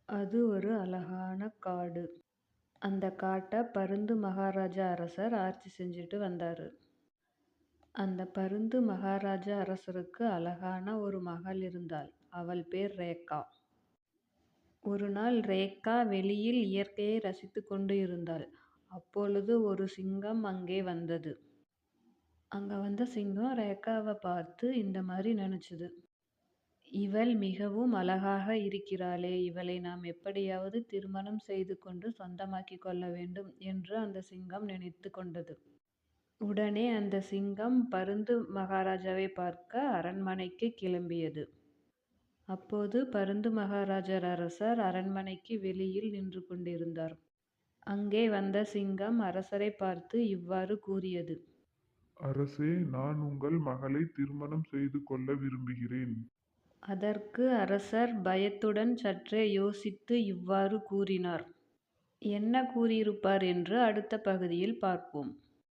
அது ஒரு அழகான காடு. அந்த காட்ட பருந்து மகாராஜா அரசர் ஆட்சி செஞ்சுட்டு வந்தாரு. அந்த பருந்து மகாராஜா அரசருக்கு அழகான ஒரு மகள் இருந்தாள். அவள் பேர் ரேகா. ஒரு நாள் ரேகா வெளியில் இயற்கையை ரசித்துக் கொண்டு இருந்தாள். அப்பொழுது ஒரு சிங்கம் அங்கே வந்தது. அங்க வந்த சிங்கம் ரேகாவை பார்த்து இந்த மாதிரி நினைச்சது. இவள் மிகவும் அழகாக இருக்கிறாளே, இவளை நாம் எப்படியாவது திருமணம் செய்து கொண்டு சொந்தமாக்கிக் கொள்ள வேண்டும் என்று அந்த சிங்கம் நினைத்து கொண்டது. உடனே அந்த சிங்கம் பருந்து மகாராஜாவை பார்க்க அரண்மனைக்கு கிளம்பியது. அப்போது பருந்து மகாராஜர் அரசர் அரண்மனைக்கு வெளியில் நின்று கொண்டிருந்தார். அங்கே வந்த சிங்கம் அரசரை பார்த்து இவ்வாறு கூறியது. அரசே, நான் உங்கள் மகளை திருமணம் செய்து கொள்ள விரும்புகிறேன். அதற்கு அரசர் பயத்துடன் சற்றே யோசித்து இவ்வாறு கூறினார். என்ன கூறியிருப்பார் என்று அடுத்த பகுதியில் பார்ப்போம்.